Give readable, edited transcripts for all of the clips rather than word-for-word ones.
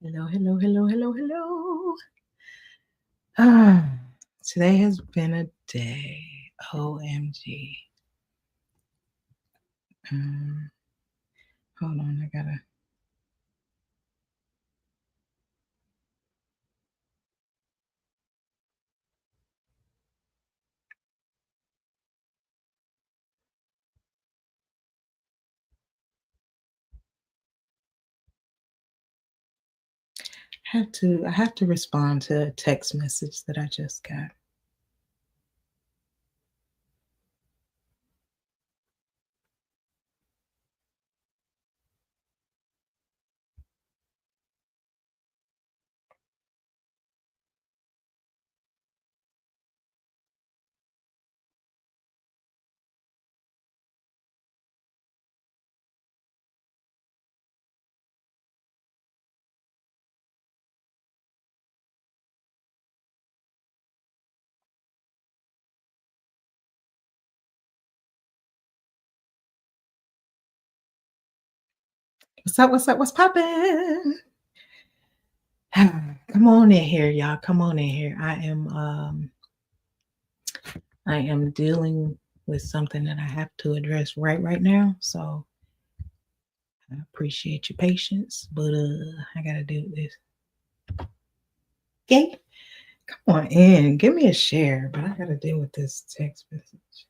Hello, hello, hello, hello, hello. Ah, today has been a day. OMG. Um, Hold on, I gotta I have to respond to a text message that I just got. What's up? What's up? What's poppin'? Come on in here, y'all. Come on in here. I am dealing with something that I have to address right now. So I appreciate your patience, but I gotta do this. Okay. Come on in. Give me a share, but I gotta deal with this text message.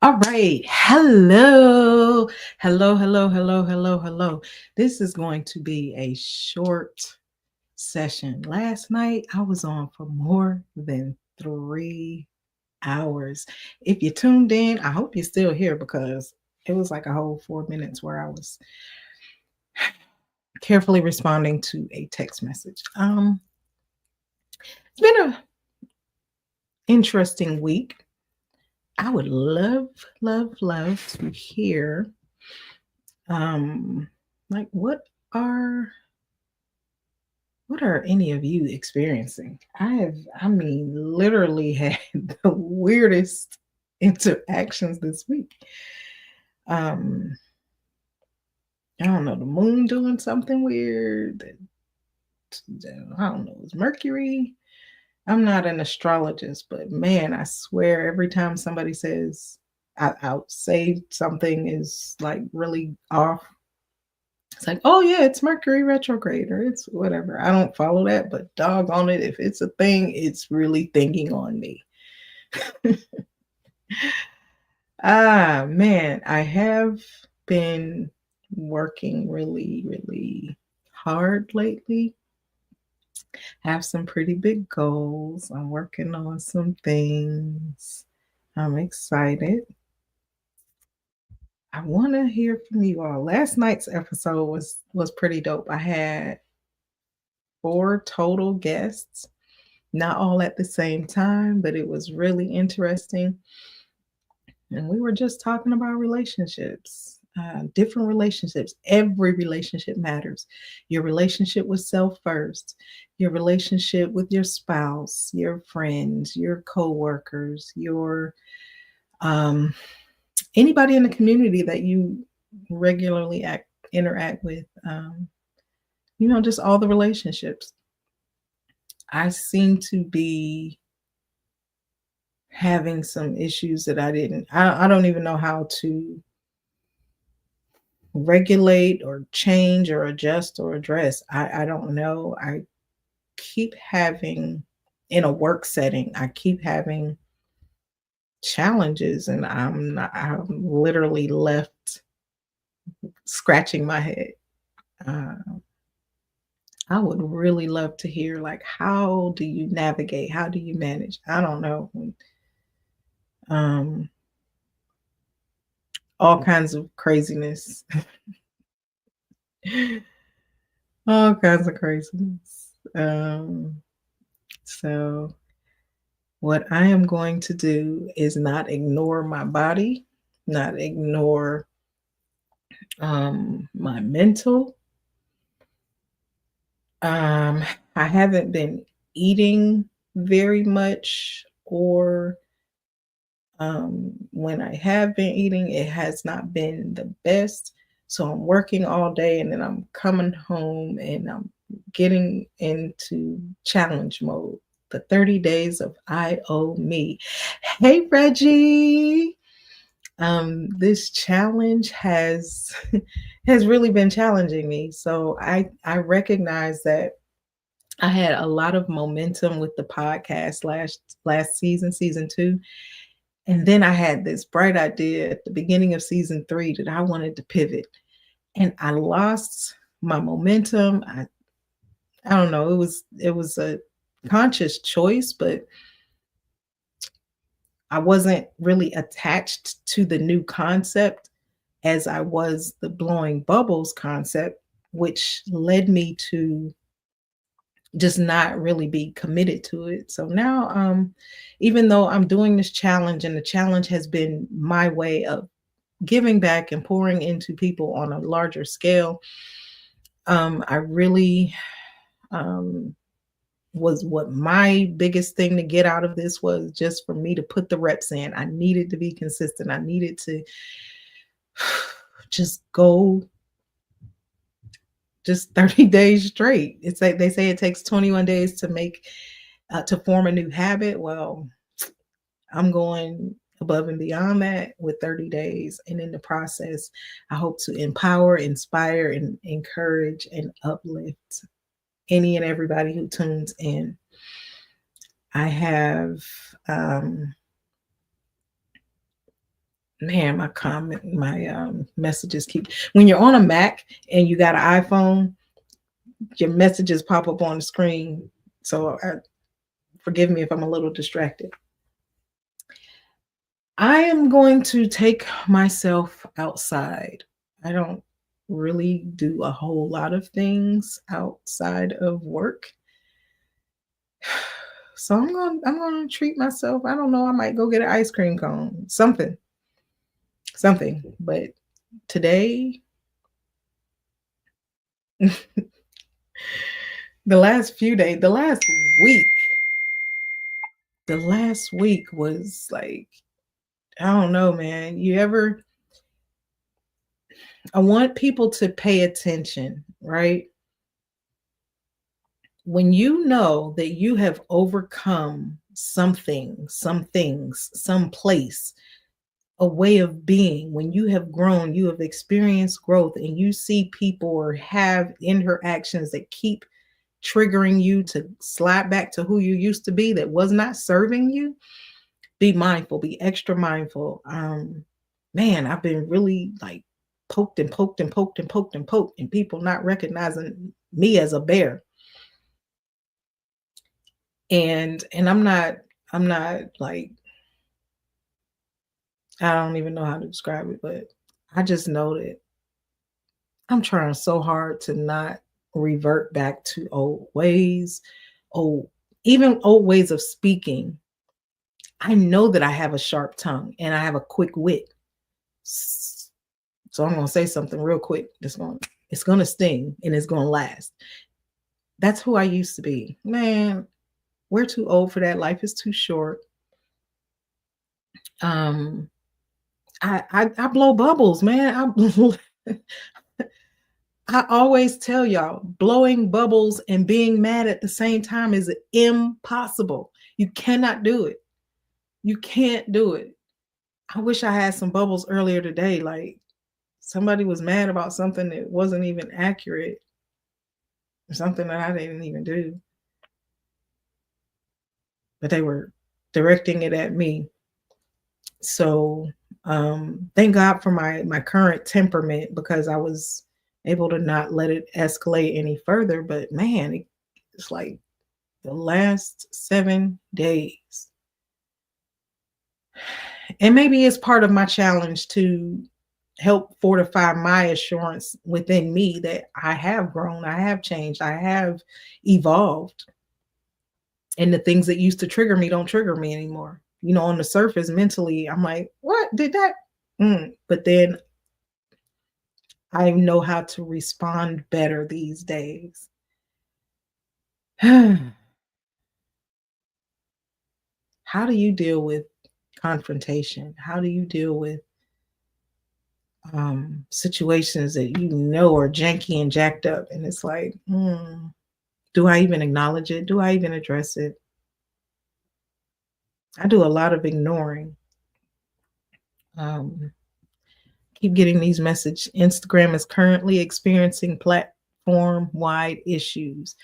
All right. Hello. Hello, hello, hello, hello, hello. This is going to be a short session. Last night I was on for more than 3 hours. If you tuned in, I hope you're still here because it was like a whole 4 minutes where I was carefully responding to a text message. It's been a interesting week. I would love, love, love to hear like are what are any of you experiencing? I mean, literally had the weirdest interactions this week. Um, I don't know, the moon doing something weird. I don't know, it's Mercury. I'm not an astrologist, but man, I swear every time somebody says I'll say something is like really off. It's like, oh yeah, it's Mercury retrograde or it's whatever. I don't follow that, but dog on it, if it's a thing, it's really thinking on me. Man, I have been working really, really hard lately. Have some pretty big goals. I'm working on some things. I'm excited. I want to hear from you all. Last night's episode was pretty dope. I had 4 total guests, not all at the same time, but it was really interesting. And we were just talking about relationships, different relationships. Every relationship matters. Your relationship with self first, your relationship with your spouse, your friends, your coworkers, your um, anybody in the community that you regularly interact with. Just all the relationships. I seem to be having some issues that I don't even know how to regulate or change or adjust or address. I don't know. I keep having in a work setting, I keep having challenges and I'm literally left scratching my head. Uh, I would really love to hear like how do you navigate? How do you manage? I don't know. Um, all kinds of craziness. All kinds of craziness. So what I am going to do is not ignore my body, not ignore my mental. Um, I haven't been eating very much, or when I have been eating, it has not been the best. So I'm working all day and then I'm coming home and I'm getting into challenge mode. The 30 days of I owe me. Hey Reggie. This challenge has has really been challenging me. So I recognize that I had a lot of momentum with the podcast last season, season 2, and then I had this bright idea at the beginning of season 3 that I wanted to pivot. And I lost my momentum. I don't know. It was a conscious choice, but I wasn't really attached to the new concept as I was the blowing bubbles concept, which led me to just not really be committed to it. So now, even though I'm doing this challenge and the challenge has been my way of giving back and pouring into people on a larger scale, I really um, was what my biggest thing to get out of this was just for me to put the reps in. I needed to be consistent. I needed to just go just 30 days straight. It's like they say it takes 21 days to form a new habit. Well, I'm going above and beyond that with 30 days. And in the process, I hope to empower, inspire, and encourage and uplift any and everybody who tunes in. I have, man, my messages keep, when you're on a Mac and you got an iPhone, your messages pop up on the screen. So forgive me if I'm a little distracted. I am going to take myself outside. I don't really do a whole lot of things outside of work. So I'm going to treat myself. I don't know, I might go get an ice cream cone, something. Something. But today the last few days, the last week was like, I don't know, man. I want people to pay attention, right? When you know that you have overcome something, some things, some place, a way of being, when you have grown, you have experienced growth, and you see people or have interactions that keep triggering you to slide back to who you used to be that was not serving you, be mindful, be extra mindful. Man, I've been really like poked and poked and poked and poked and poked, and people not recognizing me as a bear. And I'm not like, I don't even know how to describe it, but I just know that I'm trying so hard to not revert back to old ways, old even old ways of speaking. I know that I have a sharp tongue and I have a quick wit. S- So I'm gonna say something real quick. It's gonna sting and it's gonna last. That's who I used to be. Man, we're too old for that. Life is too short. Um, I blow bubbles, man. I always tell y'all, blowing bubbles and being mad at the same time is impossible. You cannot do it. You can't do it. I wish I had some bubbles earlier today. Like somebody was mad about something that wasn't even accurate, or something that I didn't even do, but they were directing it at me. So thank God for my current temperament, because I was able to not let it escalate any further. But man, it's like the last 7 days. And maybe it's part of my challenge to help fortify my assurance within me that I have grown, I have changed, I have evolved. And the things that used to trigger me don't trigger me anymore. You know, on the surface, mentally, I'm like, what did that? But then I know how to respond better these days. How do you deal with confrontation? How do you deal with situations that you know are janky and jacked up? And it's like, do I even acknowledge it? Do I even address it? I do a lot of ignoring. Um, keep getting these messages. Instagram is currently experiencing platform wide issues.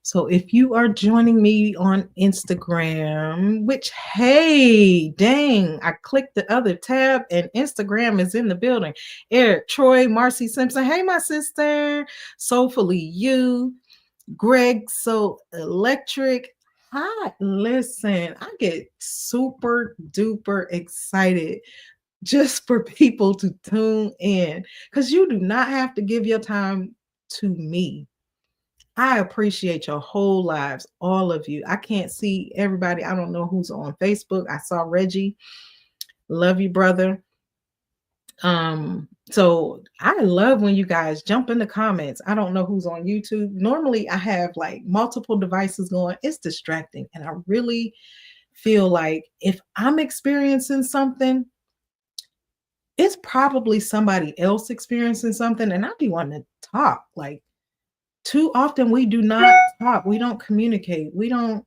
So if you are joining me on Instagram, which, hey, dang, I clicked the other tab and Instagram is in the building. Eric, Troy, Marcy Simpson. Hey, my sister. Soulfully You, Greg, So Electric. Hi, listen, I get super duper excited just for people to tune in, because you do not have to give your time to me. I appreciate your whole lives, all of you. I can't see everybody. I don't know who's on Facebook. I saw Reggie. Love you, brother. So I love when you guys jump in the comments. I don't know who's on YouTube. Normally I have like multiple devices going. It's distracting. And I really feel like if I'm experiencing something, it's probably somebody else experiencing something. And I be wanting to talk. Like, too often we do not talk. We don't communicate. We don't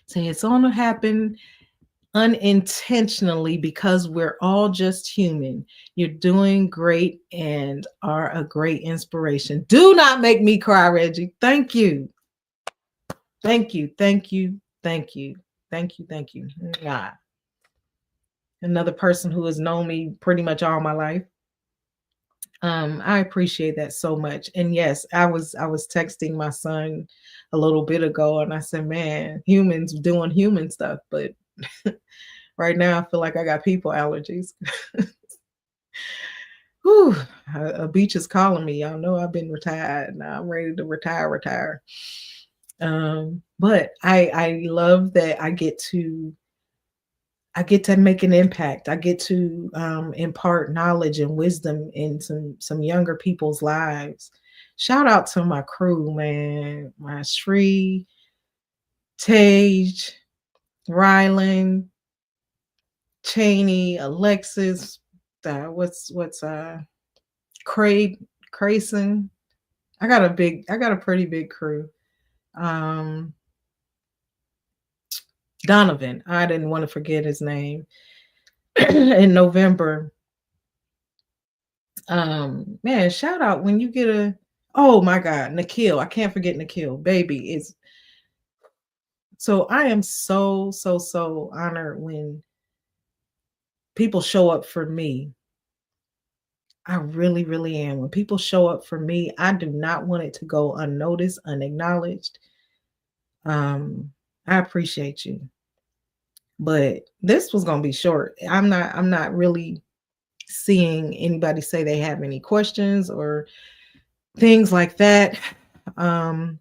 say it's gonna happen unintentionally, because we're all just human. You're doing great and are a great inspiration. Do not make me cry, Reggie. Thank you. Thank you. Thank you. Thank you. Thank you. Thank you. Mwah. Another person who has known me pretty much all my life. I appreciate that so much. And yes, I was texting my son a little bit ago and I said, man, humans doing human stuff, but right now I feel like I got people allergies. Whew, a beach is calling me. Y'all know I've been retired. Now I'm ready to retire. But I love that I get to make an impact. I get to impart knowledge and wisdom in some younger people's lives. Shout out to my crew, man. My Shree, Tage, Rylan, Cheney, Alexis. What's Craig, Crayson. I got a pretty big crew. Um, Donovan. I didn't want to forget his name. In November, man, shout out when you get a, oh my god, Nikhil. I can't forget Nikhil. Baby is, so I am so honored when people show up for me. I really am. When people show up for me, I do not want it to go unnoticed, unacknowledged. I appreciate you. But this was gonna be short. I'm not really seeing anybody say they have any questions or things like that. Um,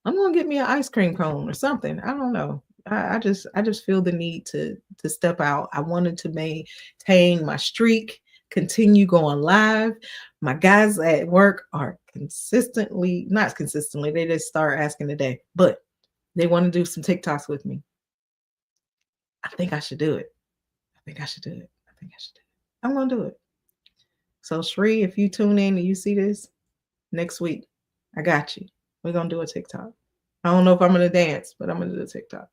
I'm gonna get me an ice cream cone or something. I don't know. I just feel the need to step out. I wanted to maintain my streak, continue going live. My guys at work are consistently, not consistently, they just start asking today, but they want to do some TikToks with me. I think I should do it. I think I should do it. I think I should do it. I'm gonna do it. So Shree, if you tune in and you see this next week, I got you. We're gonna do a TikTok. I don't know if I'm gonna dance, but I'm gonna do a TikTok.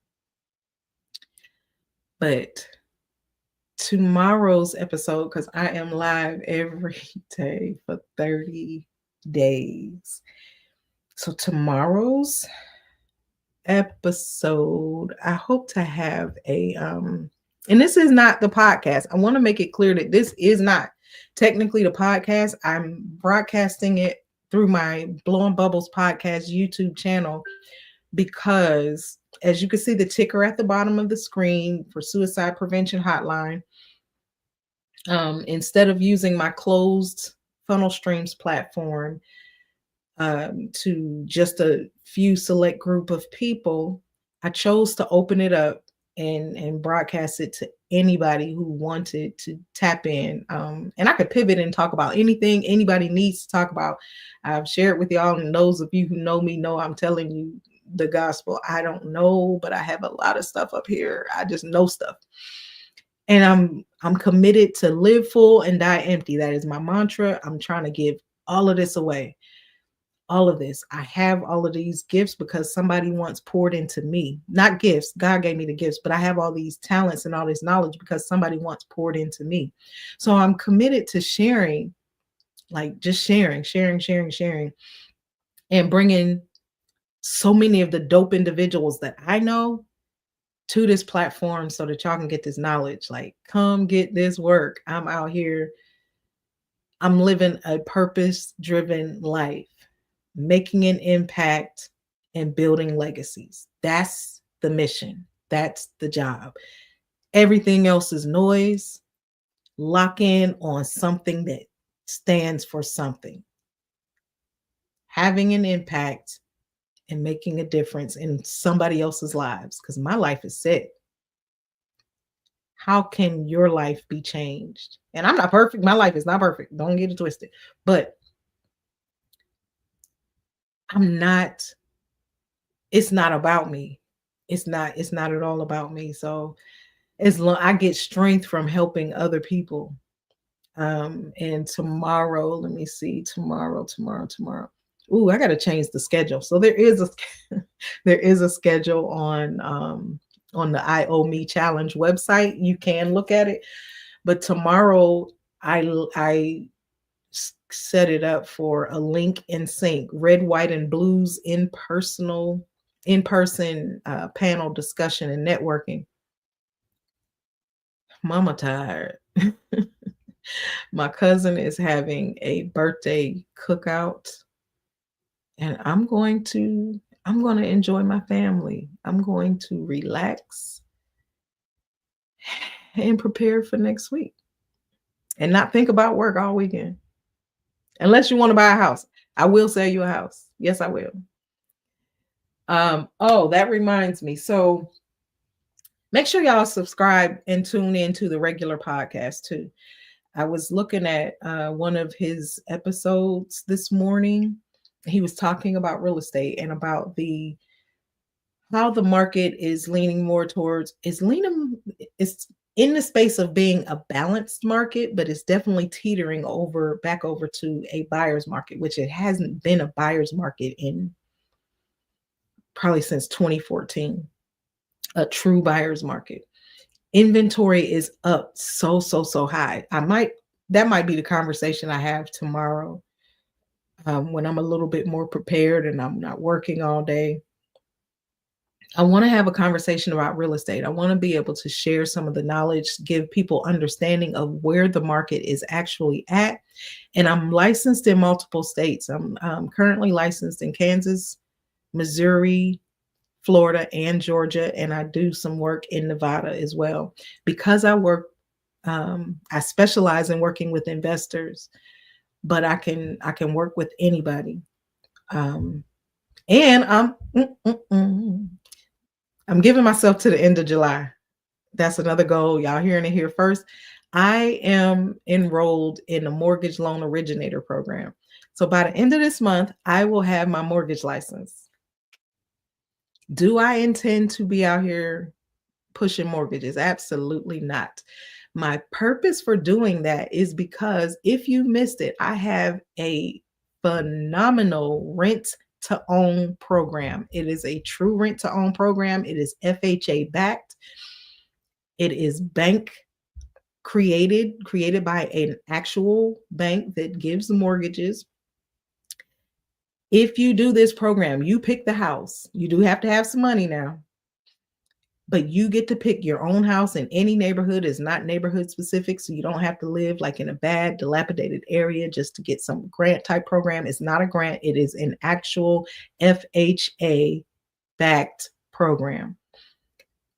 But tomorrow's episode, because I am live every day for 30 days. So tomorrow's episode, I hope to have and this is not the podcast. I want to make it clear that this is not technically the podcast. I'm broadcasting it through my Blowing Bubbles podcast YouTube channel because, as you can see, the ticker at the bottom of the screen for Suicide Prevention Hotline, instead of using my closed Funnel Streams platform to just a few select group of people, I chose to open it up and broadcast it to anybody who wanted to tap in. And I could pivot and talk about anything anybody needs to talk about. I've shared with y'all, and those of you who know me know I'm telling you the gospel. I don't know, but I have a lot of stuff up here. I just know stuff. And I'm committed to live full and die empty. That is my mantra. I'm trying to give all of this away. All of this. I have all of these gifts because somebody once poured into me. Not gifts. God gave me the gifts, but I have all these talents and all this knowledge because somebody once poured into me. So I'm committed to sharing, like just sharing, and bringing so many of the dope individuals that I know to this platform so that y'all can get this knowledge. Like, come get this work. I'm out here. I'm living a purpose-driven life, making an impact and building legacies. That's the mission. That's the job. Everything else is noise. Lock in on something that stands for something. Having an impact and making a difference in somebody else's lives, because my life is set. How can your life be changed? And I'm not perfect. My life is not perfect. Don't get it twisted. But it's not about me. It's not at all about me. So as long I get strength from helping other people. And tomorrow, let me see, tomorrow. Ooh, I got to change the schedule. So there is a schedule on the IOMe Challenge website. You can look at it, but tomorrow I set it up for a link in sync, red, white, and blues in-person panel discussion and networking. Mama tired. My cousin is having a birthday cookout, and I'm going to enjoy my family. I'm going to relax and prepare for next week and not think about work all weekend. Unless you want to buy a house. I will sell you a house. Yes, I will. Oh, that reminds me. So make sure y'all subscribe and tune into the regular podcast too. I was looking at one of his episodes this morning. He was talking about real estate and about how the market is leaning more towards it's in the space of being a balanced market, but it's definitely teetering back over to a buyer's market, which it hasn't been a buyer's market in probably since 2014, a true buyer's market. Inventory is up so high. That might be the conversation I have tomorrow when I'm a little bit more prepared and I'm not working all day. I want to have a conversation about real estate. I want to be able to share some of the knowledge, give people understanding of where the market is actually at. And I'm licensed in multiple states. I'm currently licensed in Kansas, Missouri, Florida, and Georgia. And I do some work in Nevada as well. Because I work I specialize in working with investors, but I can work with anybody. Um, and I'm giving myself to the end of July. That's another goal. Y'all hearing it here first. I am enrolled in a mortgage loan originator program. So by the end of this month, I will have my mortgage license. Do I intend to be out here pushing mortgages? Absolutely not. My purpose for doing that is because if you missed it, I have a phenomenal rent to own program. It is a true rent to own program. It is FHA backed. It is bank created by an actual bank that gives mortgages. If you do this program, you pick the house. You do have to have some money now, but you get to pick your own house in any neighborhood. Is not neighborhood specific, so you don't have to live like in a bad dilapidated area just to get some grant type program. It's not a grant, it is an actual FHA backed program.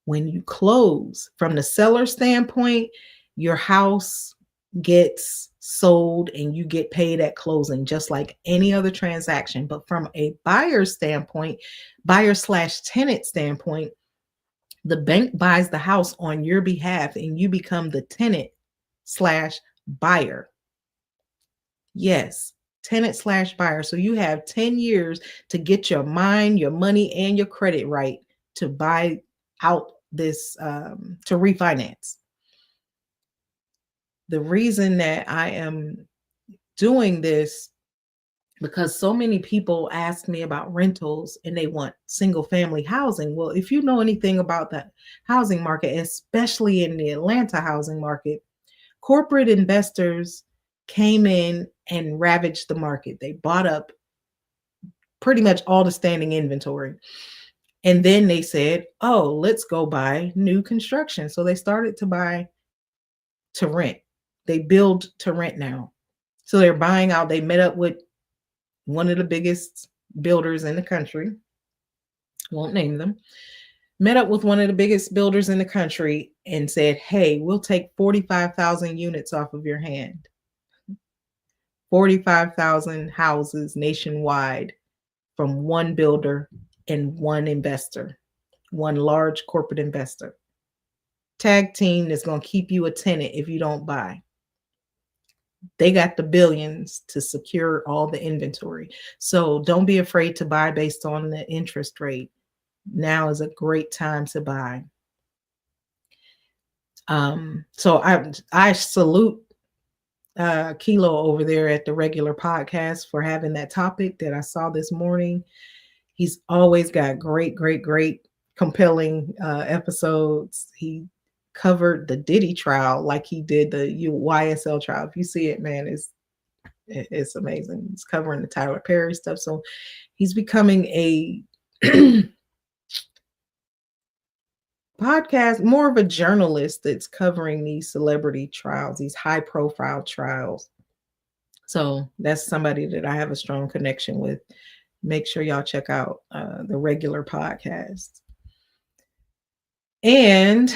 When you close, from the seller standpoint, your house gets sold and you get paid at closing just like any other transaction. But from a buyer standpoint, buyer slash tenant standpoint, the bank buys the house on your behalf and you become the tenant slash buyer. Yes, tenant slash buyer. So you have 10 years to get your mind, your money, and your credit right to buy out this, to refinance. The reason that I am doing this, because so many people ask me about rentals and they want single family housing. Well, if you know anything about the housing market, especially in the Atlanta housing market, corporate investors came in and ravaged the market. They bought up pretty much all the standing inventory. And then they said, oh, let's go buy new construction. So they started to buy to rent. They build to rent now. So they're buying out. They met up with one of the biggest builders in the country. Won't name them. Met up with one of the biggest builders in the country and said, hey, we'll take 45,000 units off of your hand. 45,000 houses nationwide from one builder and one investor, one large corporate investor. Tag team that's going to keep you a tenant if you don't buy. They got the billions to secure all the inventory. So don't be afraid to buy based on the interest rate. Now is a great time to buy. So I salute Kilo over there at the regular podcast for having that topic that I saw this morning. He's always got great, compelling episodes. He covered the Diddy trial like he did the YSL trial. If you see it, man, it's amazing. He's covering the Tyler Perry stuff. So he's becoming a podcast, more of a journalist that's covering these celebrity trials, these high profile trials. So that's somebody that I have a strong connection with. Make sure y'all check out the regular podcast. And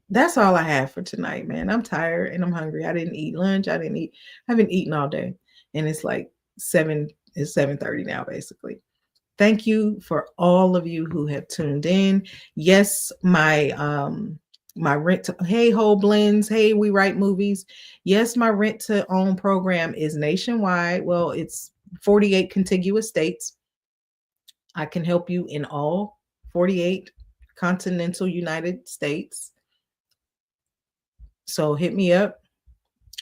that's all I have for tonight, man. I'm tired and I'm hungry. I didn't eat lunch. I haven't eaten all day. And it's like 7:30 now, basically. Thank you for all of you who have tuned in. Yes, my rent to, hey Whole Blends, hey We Write Movies. Yes, my rent to own program is nationwide. Well, it's 48 contiguous states. I can help you in all 48 continental United States. So hit me up.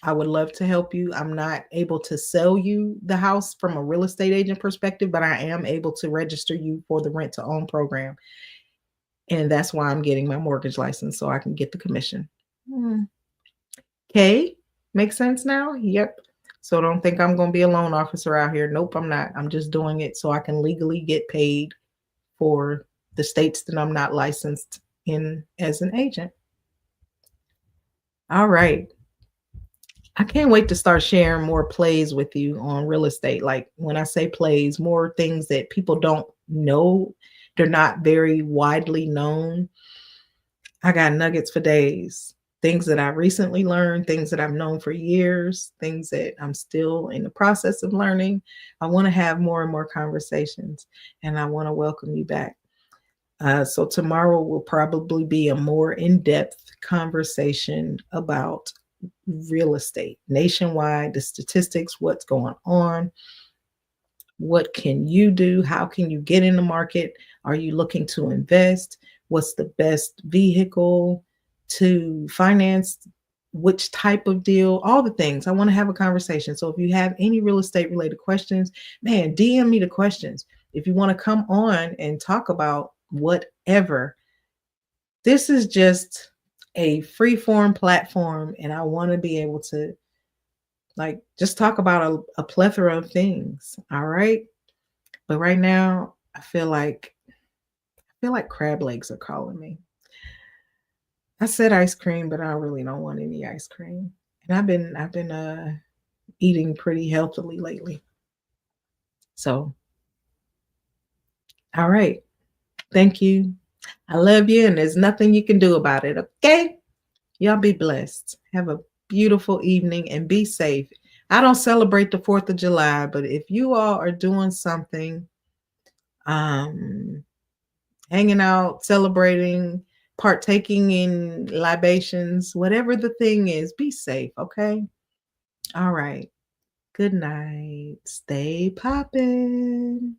I would love to help you. I'm not able to sell you the house from a real estate agent perspective, but I am able to register you for the rent to own program. And that's why I'm getting my mortgage license, so I can get the commission. Okay, makes sense now? Yep. So don't think I'm going to be a loan officer out here. Nope, I'm not. I'm just doing it so I can legally get paid for the states that I'm not licensed in as an agent. All right. I can't wait to start sharing more plays with you on real estate. Like when I say plays, more things that people don't know. They're not very widely known. I got nuggets for days things that I recently learned, things that I've known for years, things that I'm still in the process of learning. I want to have more and more conversations, and I want to welcome you back. So, tomorrow will probably be a more in depth conversation about real estate nationwide, the statistics, what's going on, what can you do? How can you get in the market? Are you looking to invest? What's the best vehicle to finance? Which type of deal? All the things. I want to have a conversation. So if you have any real estate related questions, man, DM me the questions. If you want to come on and talk about whatever, this is just a free form platform, and I want to be able to like just talk about a plethora of things. All right. But right now, I feel like crab legs are calling me. I said ice cream, but I really don't want any ice cream. And I've been eating pretty healthily lately. So, all right. Thank you. I love you, and there's nothing you can do about it. Okay? Y'all be blessed. Have a beautiful evening and be safe. I don't celebrate the 4th of July, but if you all are doing something, um, hanging out, celebrating, partaking in libations, whatever the thing is, be safe, okay? All right. Good night. Stay poppin'.